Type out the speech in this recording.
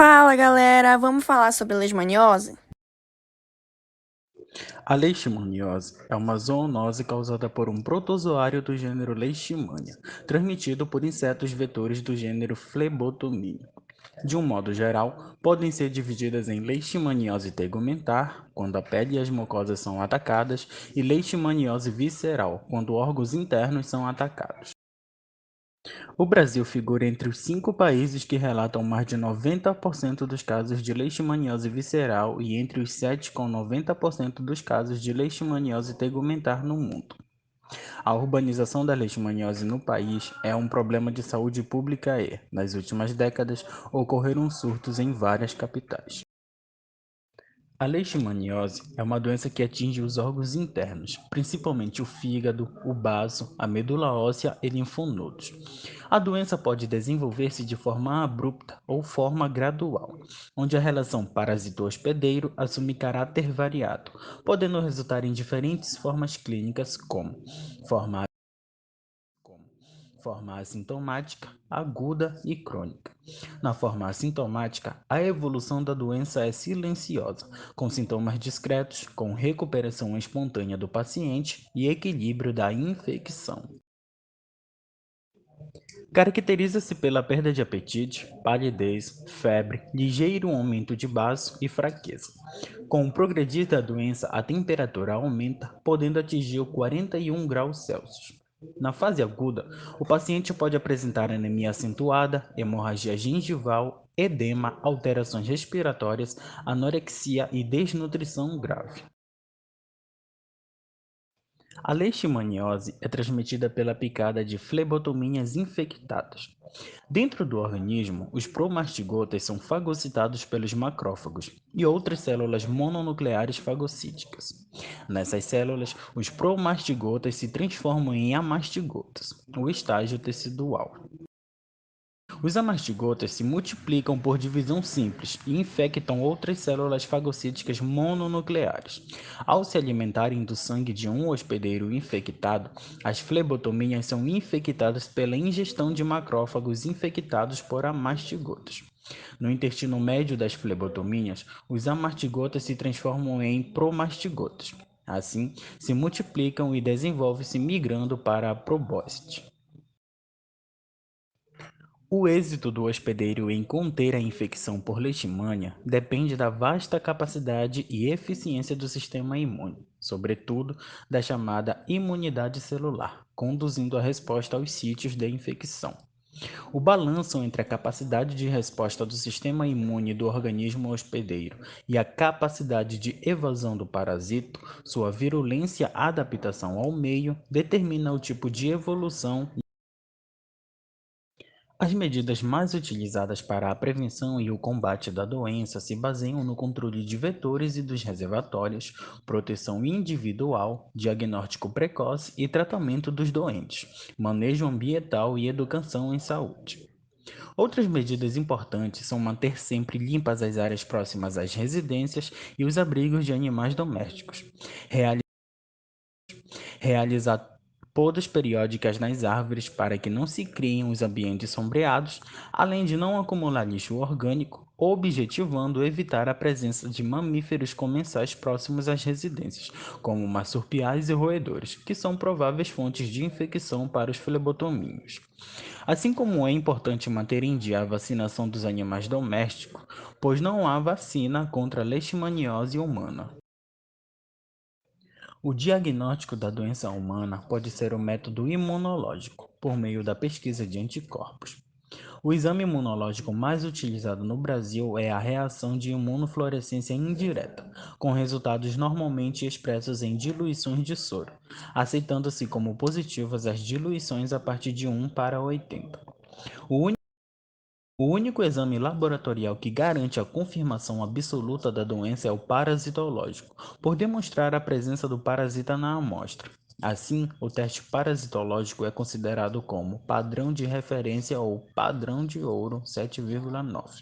Fala galera, vamos falar sobre leishmaniose? A leishmaniose é uma zoonose causada por um protozoário do gênero Leishmania, transmitido por insetos vetores do gênero Phlebotomia. De um modo geral, podem ser divididas em leishmaniose tegumentar, quando a pele e as mucosas são atacadas, e leishmaniose visceral, quando órgãos internos são atacados. O Brasil figura entre os 5 países que relatam mais de 90% dos casos de leishmaniose visceral e entre os 7 com 90% dos casos de leishmaniose tegumentar no mundo. A urbanização da leishmaniose no país é um problema de saúde pública e, nas últimas décadas, ocorreram surtos em várias capitais. A leishmaniose é uma doença que atinge os órgãos internos, principalmente o fígado, o baço, a medula óssea e linfonodos. A doença pode desenvolver-se de forma abrupta ou forma gradual, onde a relação parasito-hospedeiro assume caráter variado, podendo resultar em diferentes formas clínicas forma como forma assintomática, aguda e crônica. Na forma assintomática, a evolução da doença é silenciosa, com sintomas discretos, com recuperação espontânea do paciente e equilíbrio da infecção. Caracteriza-se pela perda de apetite, palidez, febre, ligeiro aumento de baço e fraqueza. Com o progredir da doença, a temperatura aumenta, podendo atingir o 41 graus Celsius. Na fase aguda, o paciente pode apresentar anemia acentuada, hemorragia gengival, edema, alterações respiratórias, anorexia e desnutrição grave. A leishmaniose é transmitida pela picada de flebotominhas infectadas. Dentro do organismo, os promastigotas são fagocitados pelos macrófagos e outras células mononucleares fagocíticas. Nessas células, os promastigotas se transformam em amastigotas, o estágio tecidual. Os amastigotas se multiplicam por divisão simples e infectam outras células fagocíticas mononucleares. Ao se alimentarem do sangue de um hospedeiro infectado, as flebotomias são infectadas pela ingestão de macrófagos infectados por amastigotas. No intestino médio das flebotomias, os amastigotas se transformam em promastigotas. Assim, se multiplicam e desenvolvem-se migrando para a probóscide. O êxito do hospedeiro em conter a infecção por leishmania depende da vasta capacidade e eficiência do sistema imune, sobretudo da chamada imunidade celular, conduzindo a resposta aos sítios de infecção. O balanço entre a capacidade de resposta do sistema imune do organismo hospedeiro e a capacidade de evasão do parasito, sua virulência e adaptação ao meio, determina o tipo de evolução. As medidas mais utilizadas para a prevenção e o combate da doença se baseiam no controle de vetores e dos reservatórios, proteção individual, diagnóstico precoce e tratamento dos doentes, manejo ambiental e educação em saúde. Outras medidas importantes são manter sempre limpas as áreas próximas às residências e os abrigos de animais domésticos, realizar podas periódicas nas árvores para que não se criem os ambientes sombreados, além de não acumular lixo orgânico, objetivando evitar a presença de mamíferos comensais próximos às residências, como marsupiais e roedores, que são prováveis fontes de infecção para os flebotomíneos. Assim como é importante manter em dia a vacinação dos animais domésticos, pois não há vacina contra a leishmaniose humana. O diagnóstico da doença humana pode ser o método imunológico, por meio da pesquisa de anticorpos. O exame imunológico mais utilizado no Brasil é a reação de imunofluorescência indireta, com resultados normalmente expressos em diluições de soro, aceitando-se como positivas as diluições a partir de 1 para 80. O único exame laboratorial que garante a confirmação absoluta da doença é o parasitológico, por demonstrar a presença do parasita na amostra. Assim, o teste parasitológico é considerado como padrão de referência ou padrão de ouro 7,9.